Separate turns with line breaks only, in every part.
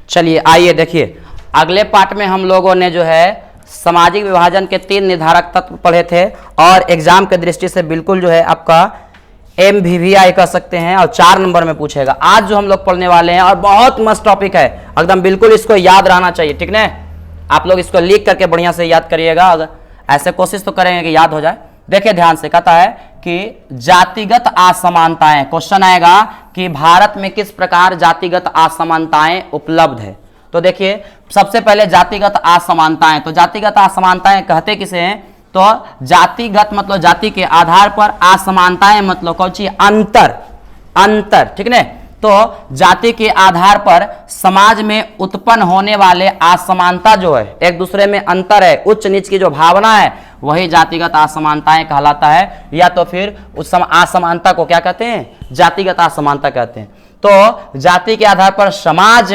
चलिए आइए देखिए, अगले पार्ट में हम लोगों ने जो है सामाजिक विभाजन के 3 निर्धारक तत्व पढ़े थे और एग्जाम के दृष्टि से बिल्कुल जो है आपका MVVI कह सकते हैं और 4 नंबर में पूछेगा। आज जो हम लोग पढ़ने वाले हैं और बहुत मस्त टॉपिक है एकदम, बिल्कुल इसको याद रहना चाहिए, ठीक ना। आप लोग इसको लिख करके बढ़िया से याद करिएगा, अगर ऐसे कोशिश तो करेंगे कि याद हो जाए। देखिए ध्यान से, कहता है कि जातिगत असमानताएं, क्वेश्चन आएगा कि भारत में किस प्रकार जातिगत असमानताएं उपलब्ध है। तो देखिए सबसे पहले जातिगत असमानताएं, तो जातिगत असमानताएं कहते किसे हैं, तो जातिगत मतलब जाति के आधार पर, असमानताएं मतलब कौन सी, अंतर, अंतर, ठीक ना। तो जाति के आधार पर समाज में उत्पन्न होने वाले असमानता जो है, एक दूसरे में अंतर है, उच्च नीच की जो भावना है, वही जातिगत असमानताएं कहलाता है। या तो फिर उस असमानता को क्या कहते हैं, जातिगत असमानता कहते हैं। तो जाति के आधार पर समाज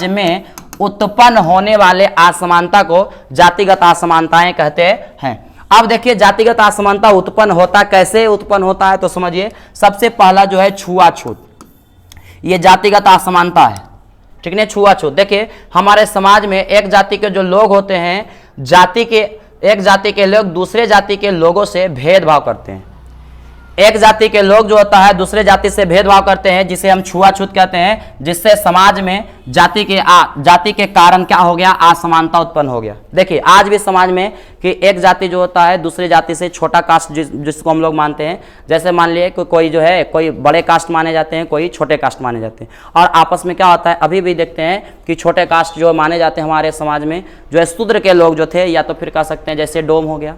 में उत्पन्न होने वाले असमानता को जातिगत असमानताएं कहते हैं। अब देखिए जातिगत असमानता उत्पन्न होता कैसे उत्पन्न होता है, तो समझिए सबसे पहला जो है छुआछूत, ये जातिगत असमानता है, ठीक है। छुआछूत, देखिए हमारे समाज में एक जाति के जो लोग होते हैं, एक जाति के लोग दूसरे जाति के लोगों से भेदभाव करते हैं। एक जाति के लोग जो होता है दूसरे जाति से भेदभाव करते हैं, जिसे हम छुआछूत कहते हैं, जिससे समाज में जाति के कारण क्या हो गया, असमानता उत्पन्न हो गया। देखिए आज भी समाज में कि एक जाति जो होता है दूसरे जाति से छोटा कास्ट जिसको हम लोग मानते हैं, जैसे मान लिए कोई जो है कोई बड़े कास्ट माने जाते हैं, कोई छोटे कास्ट माने जाते हैं, और आपस में क्या होता है, अभी भी देखते हैं कि छोटे कास्ट जो माने जाते हैं हमारे समाज में, जो है शूद्र के लोग जो थे, या तो फिर कह सकते हैं जैसे डोम हो गया,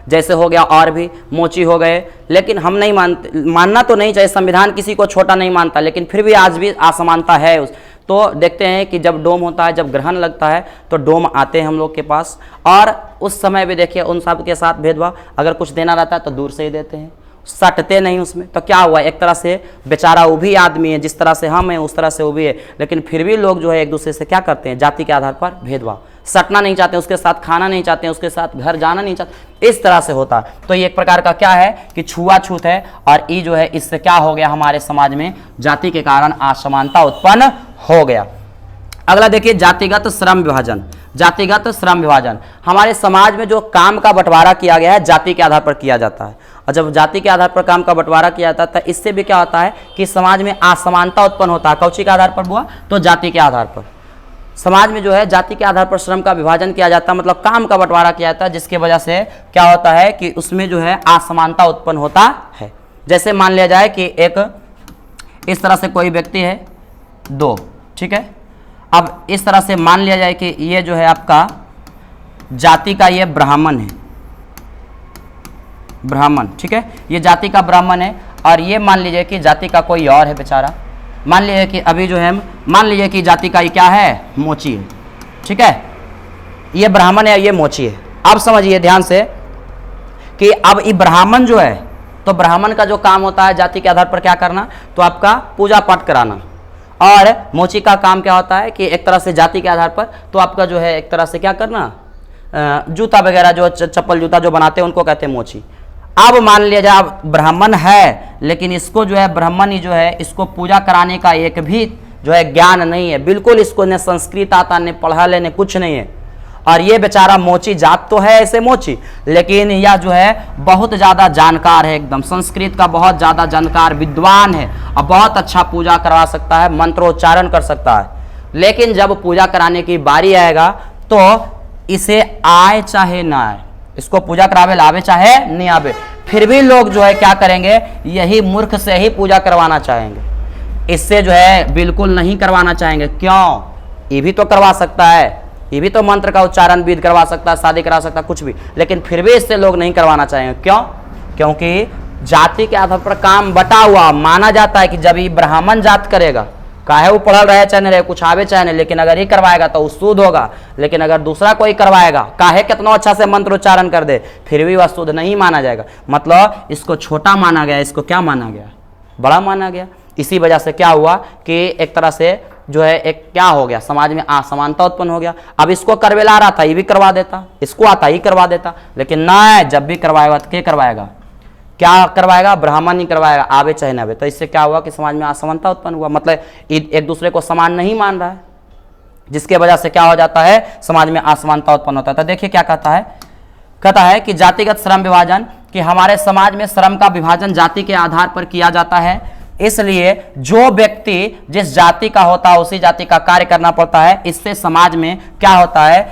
जैसे हो गया और भी मोची हो गए। लेकिन हम नहीं मानते, मानना तो नहीं चाहिए, संविधान किसी को छोटा नहीं मानता, लेकिन फिर भी आज भी असमानता है तो देखते हैं कि जब डोम होता है, जब ग्रहण लगता है तो डोम आते हैं हम लोग के पास, और उस समय भी देखिए उन सब के साथ भेदभाव, अगर कुछ देना रहता है तो दूर से ही देते हैं, सटते नहीं उसमें। तो क्या हुआ, एक तरह से बेचारा वो भी आदमी है, जिस तरह से हम हैं उस तरह से वो भी है, लेकिन फिर भी लोग जो है एक दूसरे से क्या करते हैं, जाति के आधार पर भेदभाव, सटना नहीं चाहते, उसके साथ खाना नहीं चाहते, उसके साथ घर जाना नहीं चाहते, इस तरह से होता है। तो ये एक प्रकार का क्या है कि छुआछूत है, और ये जो है इससे क्या हो गया, हमारे समाज में जाति के कारण असमानता उत्पन्न हो गया। अगला देखिए जातिगत श्रम विभाजन। जातिगत श्रम विभाजन, हमारे समाज में जो काम का बंटवारा किया गया है जाति के आधार पर किया जाता है, और जब जाति के आधार पर काम का बंटवारा किया जाता है इससे भी क्या होता है कि समाज में असमानता उत्पन्न होता है। कौची के आधार पर हुआ, तो जाति के आधार पर समाज में जो है जाति के आधार पर श्रम का विभाजन किया जाता है, मतलब काम का बंटवारा किया जाता है, जिसकी वजह से क्या होता है कि उसमें जो है असमानता उत्पन्न होता है। जैसे मान लिया जाए कि एक इस तरह से कोई व्यक्ति है, 2, ठीक है। अब इस तरह से मान लिया जाए कि ये जो है आपका जाति का ये ब्राह्मण है, ब्राह्मण, ठीक है, ये जाति का ब्राह्मण है, और ये मान लीजिए कि जाति का कोई और है बेचारा, मान लीजिए कि अभी जो है मान लीजिए कि जाति का ये क्या है, मोची है, ठीक है, ये ब्राह्मण है, ये मोची है। अब समझिए ध्यान से कि अब ये ब्राह्मण जो है, तो ब्राह्मण का जो काम होता है जाति के आधार पर क्या करना, तो आपका पूजा पाठ कराना, और मोची का काम क्या होता है कि एक तरह से जाति के आधार पर तो आपका जो है एक तरह से क्या करना, जूता वगैरह जो चप्पल जूता जो बनाते हैं उनको कहते हैं मोची। अब मान लिया जाए अब ब्राह्मण है, लेकिन इसको जो है ब्राह्मण ही जो है इसको पूजा कराने का एक भी जो है ज्ञान नहीं है, बिल्कुल इसको न संस्कृत आता, न पढ़ा ले, न कुछ नहीं है, और ये बेचारा मोची जात तो है ऐसे मोची, लेकिन यह जो है बहुत ज़्यादा जानकार है, एकदम संस्कृत का बहुत ज़्यादा जानकार विद्वान है, और बहुत अच्छा पूजा करवा सकता है, मंत्रोच्चारण कर सकता है। लेकिन जब पूजा कराने की बारी आएगा तो इसे आए चाहे ना आए, इसको पूजा करावे लावे चाहे नहीं आवे, फिर भी लोग जो है क्या करेंगे, यही मूर्ख से ही पूजा करवाना चाहेंगे, इससे जो है बिल्कुल नहीं करवाना चाहेंगे। क्यों, ये भी तो करवा सकता है, ये भी तो मंत्र का उच्चारण विध करवा सकता है, शादी करा सकता है, कुछ भी, लेकिन फिर भी इससे लोग नहीं करवाना चाहेंगे। क्यों, क्योंकि जाति के आधार पर काम बटा हुआ माना जाता है कि जब ये ब्राह्मण जात करेगा, काहे वो पढ़ल रहे चाहे नहीं रहे, कुछ आवे चाहे नहीं, लेकिन अगर ये करवाएगा तो वो शुद्ध होगा, लेकिन अगर दूसरा कोई करवाएगा, काहे कितना अच्छा से मंत्रोच्चारण कर दे, फिर भी वह शुद्ध नहीं माना जाएगा। मतलब इसको छोटा माना गया, इसको क्या माना गया, बड़ा माना गया। इसी वजह से क्या हुआ कि एक तरह से जो है एक क्या हो गया, समाज में असमानता उत्पन्न हो गया। अब इसको करवेला आ रहा था, ये भी करवा देता, इसको आता ही करवा देता, लेकिन ना, जब भी करवाएगा तो क्या करवाएगा, क्या करवाएगा, ब्राह्मण ही करवाएगा, आवे चाहे ना आवे। तो इससे क्या हुआ कि समाज में असमानता उत्पन्न हुआ, मतलब एक दूसरे को समान नहीं मान रहा है, जिसके वजह से क्या हो जाता है, समाज में असमानता उत्पन्न होता है। तो देखिए क्या कहता है कि जातिगत श्रम विभाजन, कि हमारे समाज में श्रम का विभाजन जाति के आधार पर किया जाता है, इसलिए जो व्यक्ति जिस जाति का होता है उसी जाति का कार्य करना पड़ता है। इससे समाज में क्या होता है,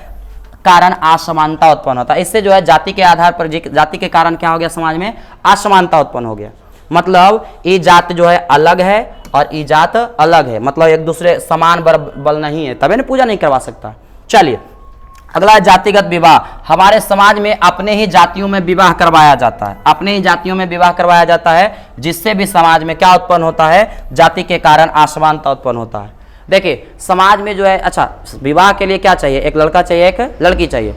कारण असमानता उत्पन्न होता है। इससे जो है जाति के आधार पर, जाति के कारण क्या हो गया, समाज में असमानता उत्पन्न हो गया। मतलब ये जात जो है अलग है और ये जात अलग है, मतलब एक दूसरे समान बल नहीं है, तभी ना पूजा नहीं करवा सकता। चलिए अगला है जातिगत विवाह। हमारे समाज में अपने ही जातियों में विवाह करवाया जाता है, अपने ही जातियों में विवाह करवाया जाता है, जिससे भी समाज में क्या उत्पन्न होता है, जाति के कारण असमानता उत्पन्न होता है। देखिए समाज में जो है, अच्छा विवाह के लिए क्या चाहिए, एक लड़का चाहिए एक लड़की चाहिए,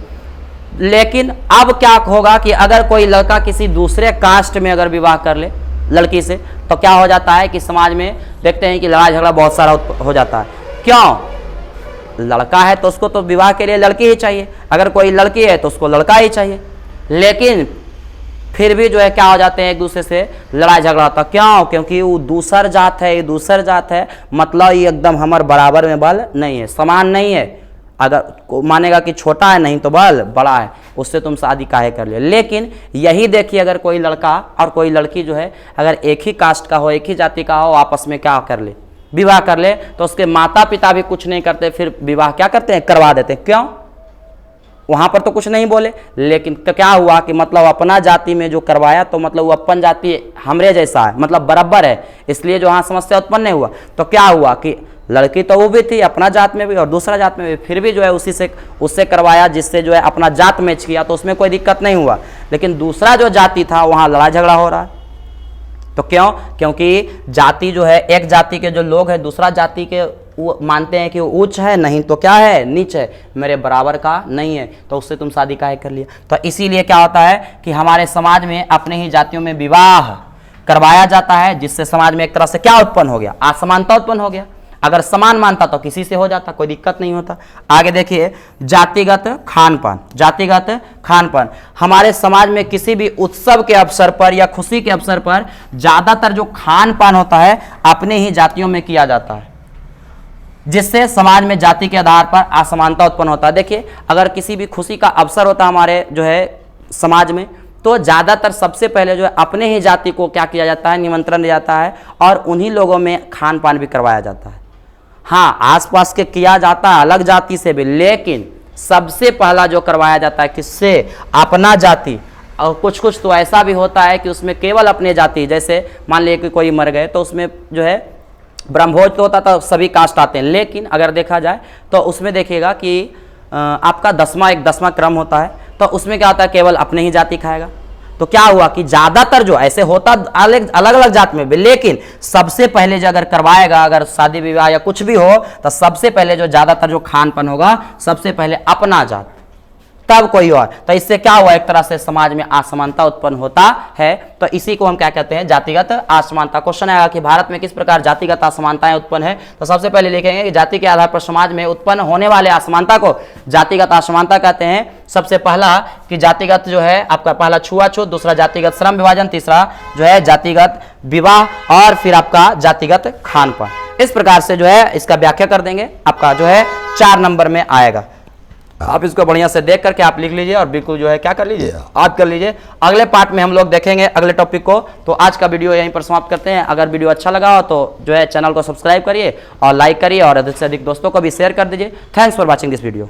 लेकिन अब क्या होगा कि अगर कोई लड़का किसी दूसरे कास्ट में अगर विवाह कर ले लड़की से, तो क्या हो जाता है कि समाज में देखते हैं कि लड़ाई झगड़ा बहुत सारा हो जाता है। क्यों, लड़का है तो उसको तो विवाह के लिए लड़की ही चाहिए, अगर कोई लड़की है तो उसको लड़का ही चाहिए, लेकिन फिर भी जो है क्या हो जाते हैं, एक दूसरे से लड़ाई झगड़ा होता। क्यों, क्योंकि वो दूसर जात है, ये दूसर जात है, मतलब ये एकदम हमारे बराबर में बल नहीं है, समान नहीं है। अगर मानेगा कि छोटा है, नहीं तो बल बड़ा है, उससे तुम शादी काहे कर ले। लेकिन यही देखिए, अगर कोई लड़का और कोई लड़की जो है अगर एक ही कास्ट का हो, एक ही जाति का हो, आपस में क्या कर ले, विवाह कर ले, तो उसके माता पिता भी कुछ नहीं करते, फिर विवाह क्या करते हैं, करवा देते हैं। क्यों, वहां पर तो कुछ नहीं बोले, लेकिन तो क्या हुआ कि मतलब अपना जाति में जो करवाया, तो मतलब वो अपन जाति हमरे जैसा है, मतलब बराबर है, इसलिए जो वहां समस्या उत्पन्न नहीं हुआ। तो क्या हुआ कि लड़की तो वो भी थी अपना जात में भी और दूसरा जात में भी, फिर भी जो है उससे करवाया, जिससे जो है अपना जात मैच किया, तो उसमें कोई दिक्कत नहीं हुआ। लेकिन दूसरा जो जाति था वहां लड़ाई झगड़ा हो रहा है। तो क्यों, क्योंकि जाति जो है, एक जाति के जो लोग हैं दूसरा जाति के वो मानते हैं कि वो उच्च है, नहीं तो क्या है, नीच है, मेरे बराबर का नहीं है, तो उससे तुम शादी काहे कर लिया। तो इसीलिए क्या होता है कि हमारे समाज में अपने ही जातियों में विवाह करवाया जाता है, जिससे समाज में एक तरह से क्या उत्पन्न हो गया, असमानता उत्पन्न हो गया। अगर समान मानता तो किसी से हो जाता, कोई दिक्कत नहीं होता। आगे देखिए जातिगत खानपान। जातिगत खानपान, हमारे समाज में किसी भी उत्सव के अवसर पर या खुशी के अवसर पर ज्यादातर जो खान पान होता है अपने ही जातियों में किया जाता है, जिससे समाज में जाति के आधार पर असमानता उत्पन्न होता है। देखिए अगर किसी भी खुशी का अवसर होता है हमारे जो है समाज में, तो ज़्यादातर सबसे पहले जो है अपने ही जाति को क्या किया जाता है, निमंत्रण दिया जाता है और उन्हीं लोगों में खान पान भी करवाया जाता है। हाँ, आसपास के किया जाता है अलग जाति से भी, लेकिन सबसे पहला जो करवाया जाता है किससे, अपना जाति। और कुछ कुछ तो ऐसा भी होता है कि उसमें केवल अपने जाति, जैसे मान लीजिए कि कोई मर गए तो उसमें जो है ब्रह्मभोज तो होता था, सभी कास्ट आते हैं, लेकिन अगर देखा जाए तो उसमें देखिएगा कि आपका एक दसवां क्रम होता है, तो उसमें क्या होता है, केवल अपने ही जाति खाएगा। तो क्या हुआ कि ज्यादातर जो ऐसे होता अलग अलग जात में भी, लेकिन सबसे पहले जो अगर करवाएगा, अगर शादी विवाह या कुछ भी हो, तो सबसे पहले जो ज्यादातर जो खान पान होगा, सबसे पहले अपना जात, तब कोई और। तो इससे क्या हुआ, एक तरह से समाज में असमानता उत्पन्न होता है। तो इसी को हम क्या कहते हैं, जातिगत असमानता। क्वेश्चन आएगा कि भारत में किस प्रकार जातिगत असमानताएं उत्पन्न है, तो सबसे पहले लिखेंगे कि जाति के आधार पर समाज में उत्पन्न होने वाले असमानता को जातिगत असमानता कहते हैं। सबसे पहला कि जातिगत जो है आपका पहला छुआछूत, दूसरा जातिगत श्रम विभाजन, तीसरा जो है जातिगत विवाह और फिर आपका जातिगत खानपान। इस प्रकार से जो है इसका व्याख्या कर देंगे, आपका जो है 4 नंबर में आएगा। आप इसको बढ़िया से देख करके आप लिख लीजिए और बिल्कुल जो है क्या कर लीजिए, याद कर लीजिए। अगले पार्ट में हम लोग देखेंगे अगले टॉपिक को। तो आज का वीडियो यहीं पर समाप्त करते हैं। अगर वीडियो अच्छा लगा हो तो जो है चैनल को सब्सक्राइब करिए और लाइक करिए और अधिक से अधिक दोस्तों को भी शेयर कर दीजिए। Thanks for watching this video.